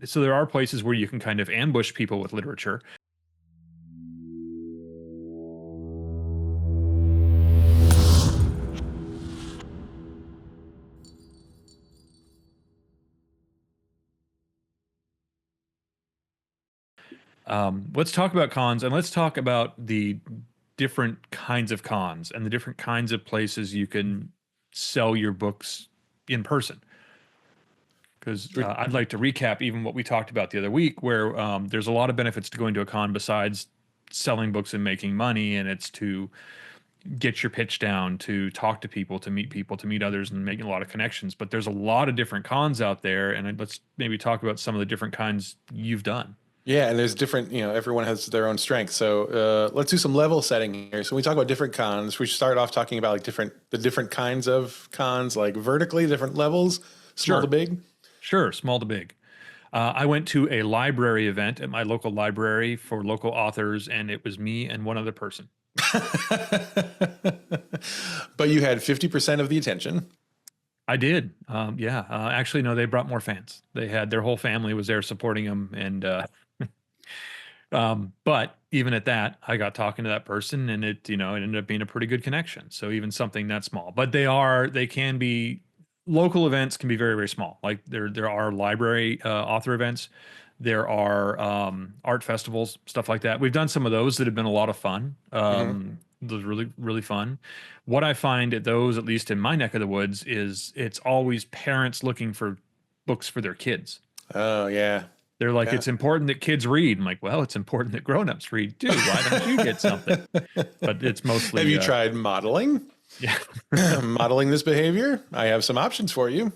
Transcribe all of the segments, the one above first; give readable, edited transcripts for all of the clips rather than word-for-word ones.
So there are places where you can kind of ambush people with literature. Let's talk about cons, and let's talk about the different kinds of cons and the different kinds of places you can sell your books in person. Because I'd like to recap even what we talked about the other week, where there's a lot of benefits to going to a con besides selling books and making money, and it's to get your pitch down, to talk to people, to meet others, and making a lot of connections. But there's a lot of different cons out there, and let's maybe talk about some of the different kinds you've done. Yeah, and there's different, everyone has their own strengths. So let's do some level setting here. So when we talk about different cons, we should start off talking about like the different kinds of cons, like vertically, different levels, small to big. Sure, small to big. I went to a library event at my local library for local authors, and it was me and one other person. But you had 50% of the attention. I did. Yeah. Actually, no, they brought more fans. They had their whole family was there supporting them. And, but even at that, I got talking to that person and it ended up being a pretty good connection. So even something that small, but they can be local events can be very, very small. Like there are library, author events. There are, art festivals, stuff like that. We've done some of those that have been a lot of fun. Those really, really fun. What I find at those, at least in my neck of the woods, is it's always parents looking for books for their kids. Oh, yeah. They're like, it's important that kids read. I'm like, well, it's important that grownups read too. Why don't you get something? But it's mostly. Have you tried modeling? Yeah. Modeling this behavior? I have some options for you.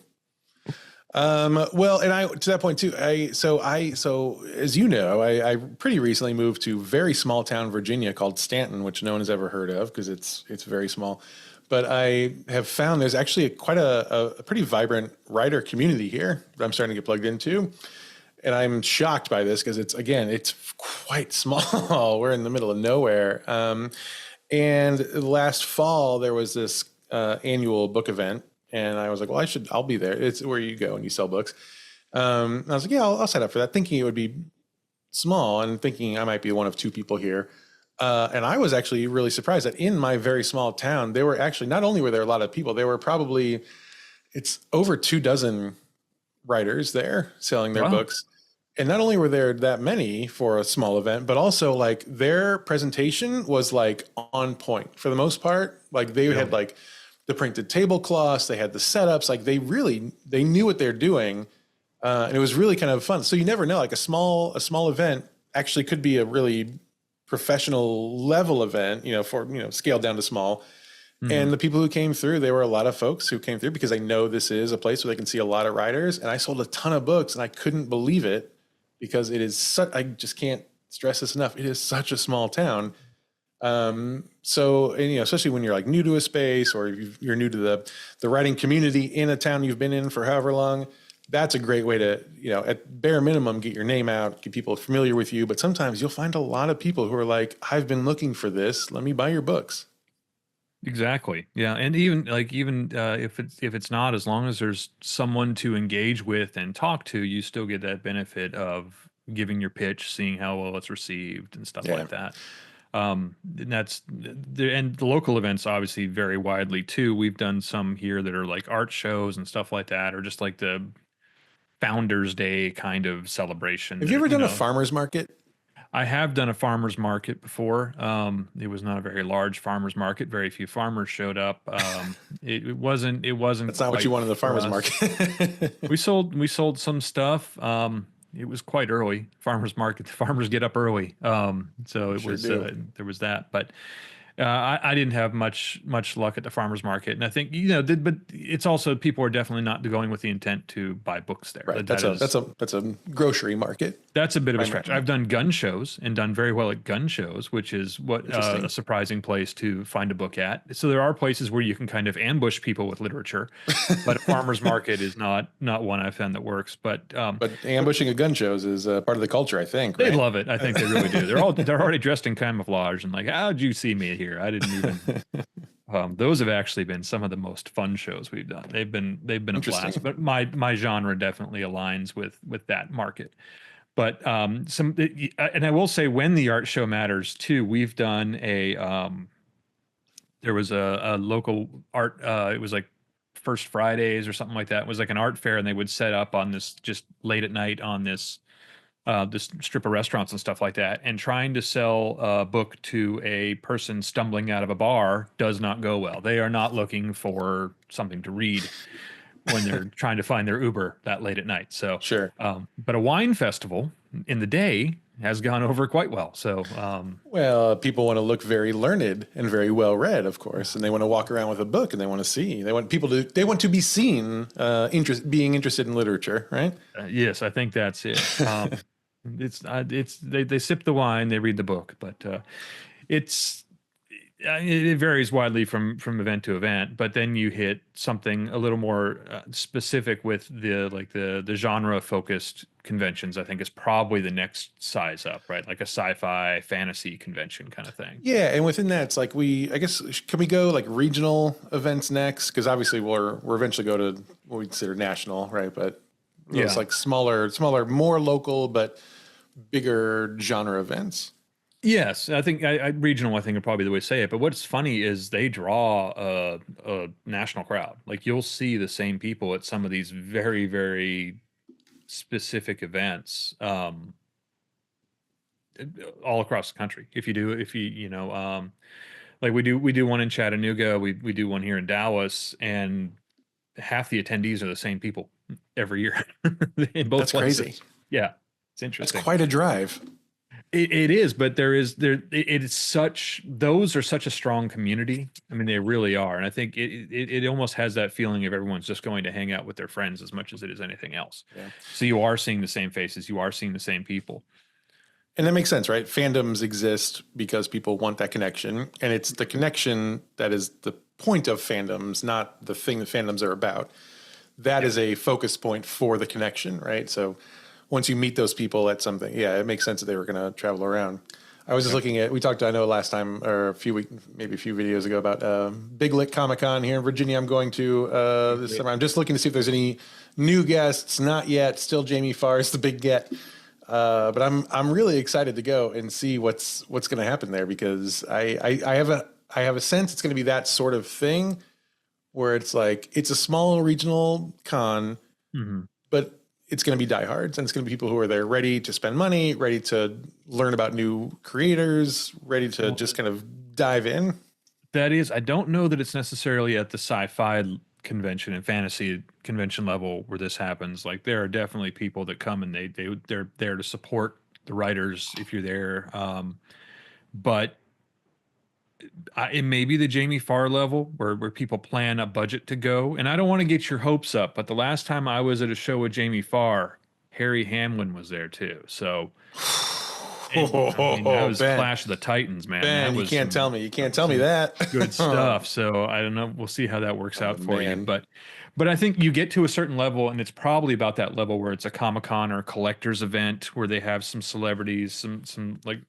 Well, and I, to that point too, so as you know, I pretty recently moved to very small town, Virginia called Stanton, which no one has ever heard of because it's very small. But I have found there's actually quite a pretty vibrant writer community here that I'm starting to get plugged into. And I'm shocked by this because it's quite small. We're in the middle of nowhere. And last fall there was this annual book event. And I was like, well, I'll be there. It's where you go and you sell books. I was like, yeah, I'll sign up for that, thinking it would be small and thinking I might be one of two people here. And I was actually really surprised that in my very small town, there were actually, not only were there a lot of people, there were probably, it's over 24 writers there selling their books. And not only were there that many for a small event, but also like their presentation was like on point for the most part. Like they had like the printed tablecloths, they had the setups, like they knew what they're doing. And it was really kind of fun. So you never know, like a small event actually could be a really professional level event, scaled down to small. Mm-hmm. And the people who came through, there were a lot of folks who came through because I know this is a place where they can see a lot of writers. And I sold a ton of books and I couldn't believe it because it is I just can't stress this enough. It is such a small town. So, especially when you're like new to a space or you're new to the writing community in a town you've been in for however long, that's a great way to, at bare minimum, get your name out, get people familiar with you. But sometimes you'll find a lot of people who are like, I've been looking for this. Let me buy your books. Exactly. Yeah. And even if it's not, as long as there's someone to engage with and talk to, you still get that benefit of giving your pitch, seeing how well it's received and stuff like that. And the local events obviously vary widely too. We've done some here that are like art shows and stuff like that, or just like the Founders Day kind of celebration. Have you ever done a farmer's market? I have done a farmer's market before. It was not a very large farmer's market. Very few farmers showed up. It wasn't. That's not what you wanted in the farmer's market. We sold some stuff. It was quite early. Farmers market. The farmers get up early. So it was there was that, but I didn't have much luck at the farmers market, and I think but it's also people are definitely not going with the intent to buy books there. Right. That's a grocery market. That's a bit of a stretch. I've done gun shows and done very well at gun shows, which is what a surprising place to find a book at. So there are places where you can kind of ambush people with literature, but a farmers market is not one I've found that works. But ambushing at gun shows is part of the culture, I think. They love it. I think they really do. They're already dressed in camouflage and like, how'd you see me here? I didn't even. Those have actually been some of the most fun shows we've done. They've been a blast. Interesting. But my genre definitely aligns with that market. But and I will say when the art show matters too. We've done there was a local art. It was like First Fridays or something like that. It was like an art fair, and they would set up on this just late at night on this strip of restaurants and stuff like that. And trying to sell a book to a person stumbling out of a bar does not go well. They are not looking for something to read when they're trying to find their Uber that late at night. So, Sure. but a wine festival in the day has gone over quite well. So, Well, people want to look very learned and very well read, of course, and they want to walk around with a book and they want to see. They want to be seen, being interested in literature, right? yes, I think that's it. They sip the wine, they read the book, but it's it varies widely from event to event. But then you hit something a little more specific with the genre focused conventions. I think is probably the next size up, right? Like a sci-fi fantasy convention kind of thing. Yeah, and within that, it's like I guess, can we go like regional events next? Because obviously we're eventually go to what we consider national, right? But it's like smaller, more local, but bigger genre events. Yes, I think regional. I think are probably the way to say it. But what's funny is they draw a national crowd. Like you'll see the same people at some of these very very specific events all across the country. If you like we do one in Chattanooga, we do one here in Dallas, and half the attendees are the same people every year in both That's places. crazy. Yeah, it's That's interesting. quite a drive. It is, but it is those are such a strong community. I mean, they really are. And I think it almost has that feeling of everyone's just going to hang out with their friends as much as it is anything else. Yeah. So you are seeing the same faces, you are seeing the same people. And that makes sense, right? Fandoms exist because people want that connection. And it's the connection that is the point of fandoms, not the thing that fandoms are about. That is a focus point for the connection, right? So once you meet those people at something, yeah, it makes sense that they were going to travel around. I was just looking at, we talked, I know last time or maybe a few videos ago about Big Lick Comic Con here in Virginia. I'm going to this summer. I'm just looking to see if there's any new guests. Not yet. Still Jamie Farr is the big get. But I'm really excited to go and see what's going to happen there, because I have a sense it's going to be that sort of thing where it's like, it's a small regional con, but it's going to be diehards, and it's going to be people who are there ready to spend money, ready to learn about new creators, ready to just kind of dive in. That is, I don't know that it's necessarily at the sci-fi convention and fantasy convention level where this happens. Like there are definitely people that come and they're there to support the writers if you're there. But it may be the Jamie Farr level where people plan a budget to go. And I don't want to get your hopes up, but the last time I was at a show with Jamie Farr, Harry Hamlin was there too. So I mean, that was Ben, Clash of the Titans, man. Ben, That you was can't tell me. You can't tell me that. good stuff. So I don't know. We'll see how that works out for you. man. But I think you get to a certain level, and it's probably about that level where it's a Comic-Con or a collector's event where they have some celebrities, some like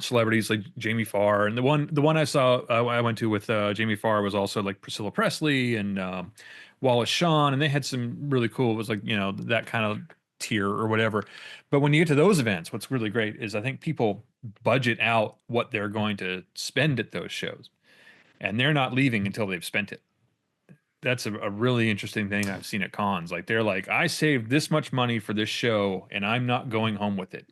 celebrities like Jamie Farr, and the one I saw I went to with Jamie Farr was also like Priscilla Presley and Wallace Shawn, and they had some really cool. It was like that kind of tier or whatever. But when you get to those events, what's really great is I think people budget out what they're going to spend at those shows, and they're not leaving until they've spent it. That's a really interesting thing I've seen at cons. Like they're like, I saved this much money for this show, and I'm not going home with it.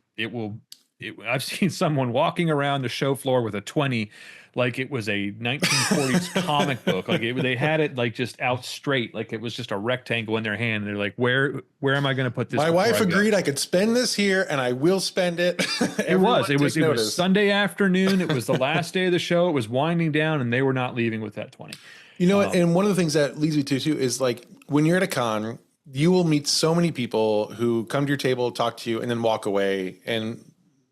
I've seen someone walking around the show floor with a 20 like it was a 1940s comic book. Like they had it like just out straight, like it was just a rectangle in their hand. And they're like, where am I going to put this? My wife agreed I could spend this here, and I will spend it. It was Sunday afternoon. It was the last day of the show. It was winding down, and they were not leaving with that 20. You know what? And one of the things that leads me to too is like when you're at a con, you will meet so many people who come to your table, talk to you, and then walk away and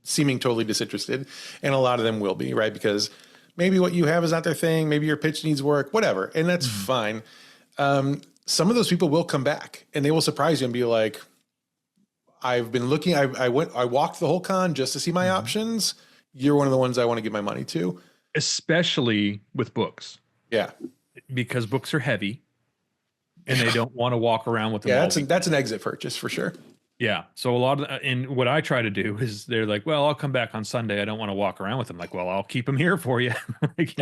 seeming totally disinterested. And a lot of them will be, right? Because maybe what you have is not their thing. Maybe your pitch needs work, whatever. And that's fine. Some of those people will come back and they will surprise you and be like, I've been looking, I walked the whole con just to see my options. You're one of the ones I want to give my money to. especially with books, Yeah. because books are heavy and they don't want to walk around with them Yeah, all week. that's an exit purchase for sure. Yeah. So a lot of, and what I try to do is they're like, well, I'll come back on Sunday. I don't want to walk around with them. Like, well, I'll keep them here for you. Like,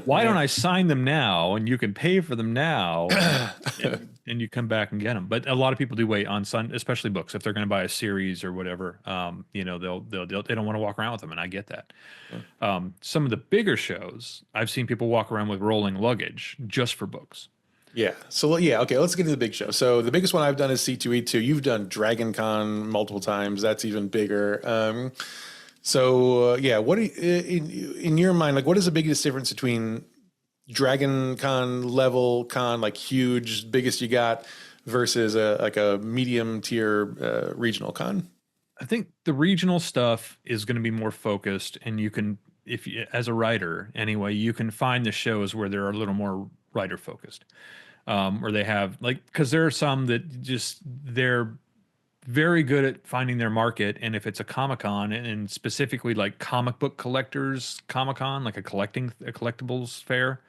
why don't Yeah. I sign them now and you can pay for them now and you come back and get them. But a lot of people do wait on Sun, especially books. If they're going to buy a series or whatever, they don't want to walk around with them. And I get that. Some of the bigger shows, I've seen people walk around with rolling luggage just for books. Yeah. So yeah, okay, let's get to the big show. So the biggest one I've done is C2E2. You've done Dragon Con multiple times. That's even bigger. Yeah, what in your mind, like what is the biggest difference between Dragon Con level con, like huge, biggest you got, versus a medium tier regional con? I think the regional stuff is going to be more focused, and you can, if you, as a writer anyway, you can find the shows where they're a little more writer focused, or they have like, because there are some that just they're very good at finding their market, and if it's a Comic Con and specifically like comic book collectors Comic Con, like a collectibles fair,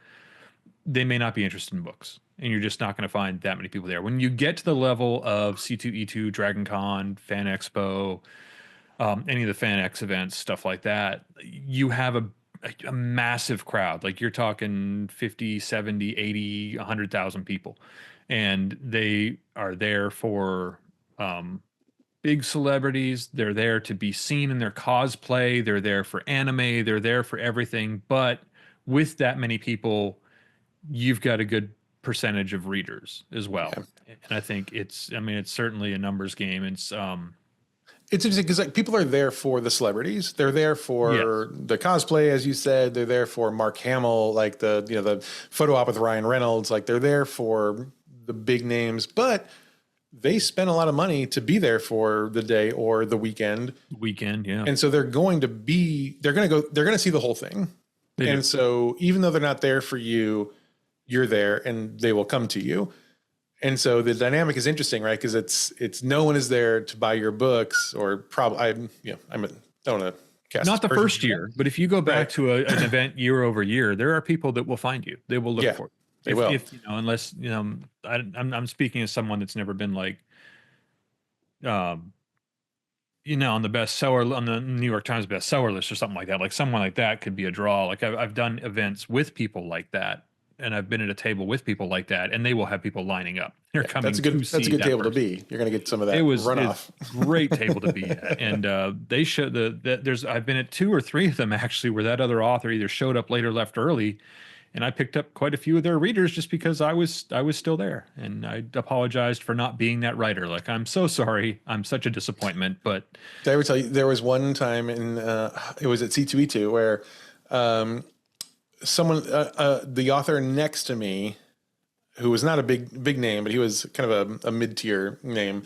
they may not be interested in books. And you're just not going to find that many people there. When you get to the level of C2E2, Dragon Con, Fan Expo, any of the Fan X events, stuff like that, you have a massive crowd. Like you're talking 50, 70, 80, 100,000 people. And they are there for big celebrities. They're there to be seen in their cosplay. They're there for anime. They're there for everything. But with that many people, you've got a good percentage of readers as well. Yeah. And I think I mean, it's certainly a numbers game. It's interesting because like people are there for the celebrities. They're there for Yes. the cosplay, as you said. They're there for Mark Hamill, like the photo op with Ryan Reynolds. Like they're there for the big names, but they spend a lot of money to be there for the day or the weekend. Yeah. And so they're going to see the whole thing. They do. So even though they're not there for you, you're there and they will come to you. And so the dynamic is interesting, right? Because it's no one is there to buy your books, or probably I don't want to cast Not the first year, but if you go back to an event year over year, there are people that will find you. They will look for it. They will. If unless I'm speaking as someone that's never been like, on the bestseller on the New York Times bestseller list or something like that. Like someone like that could be a draw. Like I've done events with people like that, and I've been at a table with people like that, and they will have people lining up. They're coming. That's a good table to be. You're going to get some of that runoff. It's a great table to be at, and they show I've been at 2 or 3 of them actually, where that other author either showed up late or left early, and I picked up quite a few of their readers just because I was still there, and I apologized for not being that writer. Like, I'm so sorry, I'm such a disappointment. But did I ever tell you there was one time it was at C2E2 where someone the author next to me, who was not a big name, but he was kind of a mid-tier name,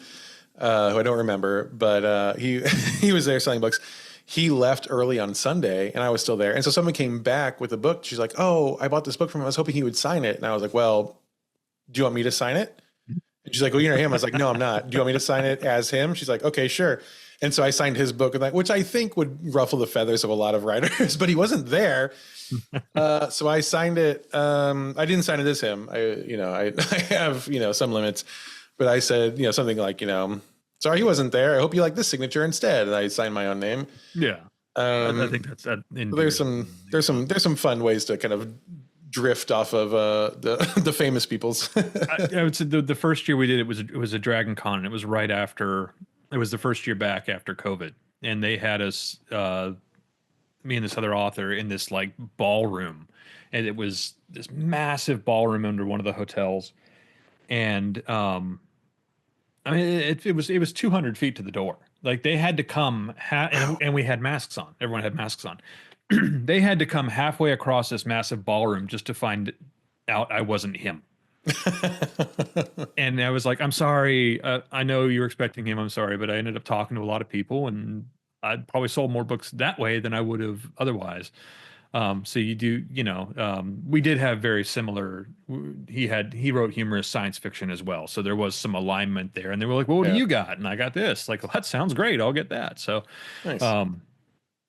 who I don't remember, but he he was there selling books. He left early on Sunday and I was still there. And so someone came back with a book. She's like, "Oh, I bought this book from him. I was hoping he would sign it." And I was like, "Well, do you want me to sign it?" And she's like, "Well, you're him." I was like, "No, I'm not. Do you want me to sign it as him?" She's like, "Okay, sure." And so I signed his book, which I think would ruffle the feathers of a lot of writers, but he wasn't there. So I signed it. I didn't sign it as him. I have, some limits, but I said, something like, "Sorry, he wasn't there. I hope you like this signature instead." And I signed my own name. yeah, I think that's that. There's some fun ways to kind of drift off of the famous people's. I would say the first year we did it was a Dragon Con, and it was right after. It was the first year back after COVID, and they had us, me and this other author, in this like ballroom, and it was this massive ballroom under one of the hotels, and I mean it was 200 feet to the door. Like they had to come, and we had masks on. Everyone had masks on. They had to come halfway across this massive ballroom just to find out I wasn't him. And I was like, "I'm sorry. I know you were expecting him. I'm sorry, but I ended up talking to a lot of people, and I probably sold more books that way than I would have otherwise." So you do, we did have very similar. He wrote humorous science fiction as well, so there was some alignment there. And they were like, "Well, what do you got?" And I got this. Like, "Well, that sounds great. I'll get that." So, Nice.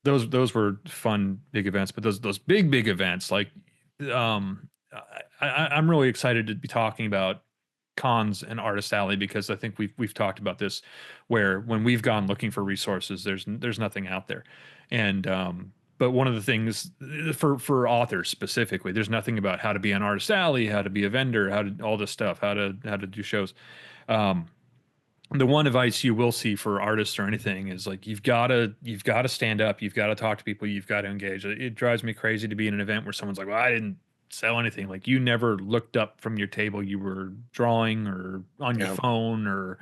those were fun big events, but those big events like I'm really excited to be talking about cons and Artist Alley because I think we've talked about this where when we've gone looking for resources, there's nothing out there, and but one of the things for authors specifically, there's nothing about how to be on Artist Alley, how to be a vendor, how to all this stuff, how to do shows. Um, the one advice you will see for artists or anything is like you've got to stand up, you've got to talk to people, you've got to engage. It drives me crazy to be in an event where someone's like, well, I didn't sell anything. Like you never looked up from your table, you were drawing or on your Yeah. phone or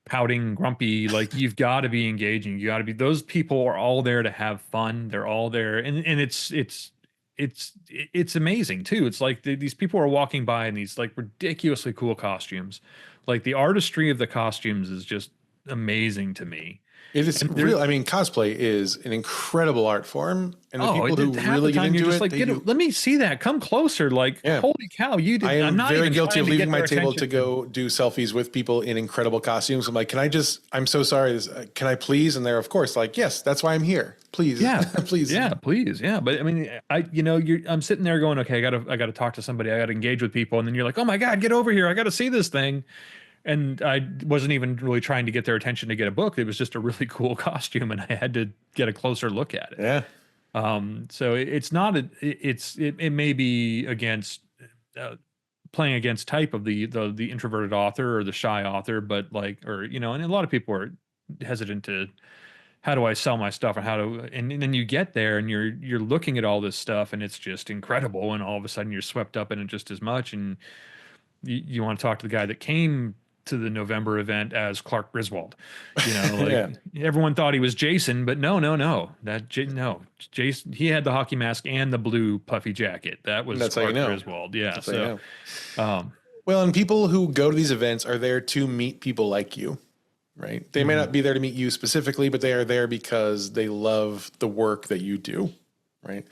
pouting, grumpy. Like you've got to be engaging, you got to be, those people are all there to have fun, they're all there, and it's amazing too. It's like these people are walking by in these like ridiculously cool costumes. Like the artistry of the costumes is just amazing to me. It is And there, real. I mean, cosplay is an incredible art form, and the oh, people who half the really get time you're into just it, like, they do. let me see that. Come closer. Like, Yeah. holy cow, you I did. I'm am not very even guilty trying of to leaving get my their table to attention. go do selfies with people in incredible costumes. I'm like, I'm so sorry. Can I please? And they're, of course, like, yes, that's why I'm here. Please. Yeah, Please. yeah, please, yeah. But I mean, I'm sitting there going, okay, I gotta talk to somebody, I gotta engage with people, and then you're like, oh my god, get over here, I gotta see this thing, and I wasn't even really trying to get their attention to get a book. It was just a really cool costume, and I had to get a closer look at it. Yeah. So it's not it may be against uh, playing against type of the introverted author or the shy author, but like or and a lot of people are hesitant to how do I sell my stuff and how to and then you get there and you're looking at all this stuff and it's just incredible and all of a sudden you're swept up in it just as much and you want to talk to the guy that came to the November event as Clark Griswold. Like Yeah. everyone thought he was Jason, but no. No. Jason, he had the hockey mask and the blue puffy jacket. That And was that's how you Clark know. Griswold. Yeah. That's how you So know. um Well, and people who go to these events are there to meet people like you, right? They may mhm. not be there to meet you specifically, but they are there because they love the work that you do, right?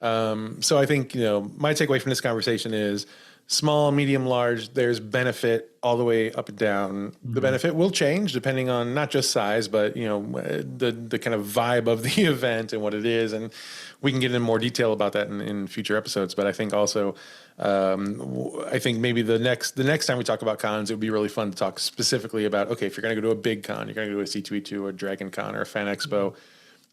So I think, my takeaway from this conversation is small, medium, large, there's benefit all the way up and down. The Mhm. benefit will change depending on not just size, but the kind of vibe of the event and what it is. And we can get into more detail about that in future episodes. But I think also, I think maybe the next time we talk about cons, it would be really fun to talk specifically about, okay, if you're going to go to a big con, you're going to go to a C2E2 or Dragon Con or a Fan Expo,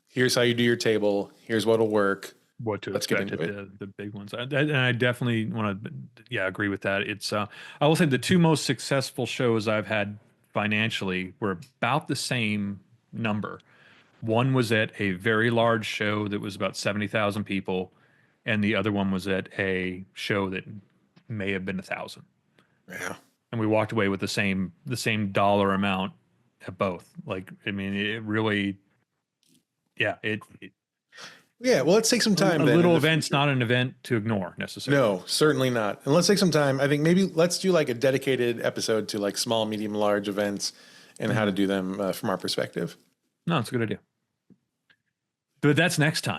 here's how you do your table. Here's what'll work. What to Let's get expect into at it. the big ones. And I definitely want to, yeah, agree with that. It's I will say the two most successful shows I've had financially were about the same number. One was at a very large show that was about 70,000 people, and the other one was at a show that may have been 1,000. Yeah. And we walked away with the same dollar amount at both. Like, I mean, it really, yeah, it Yeah, well, let's take some time a then in little the event's future. not an event to ignore necessarily. No, certainly not. And let's take some time. I think maybe let's do like a dedicated episode to like small, medium, large events and how to Mhm. do them from our perspective. No, it's a good idea. But that's next time.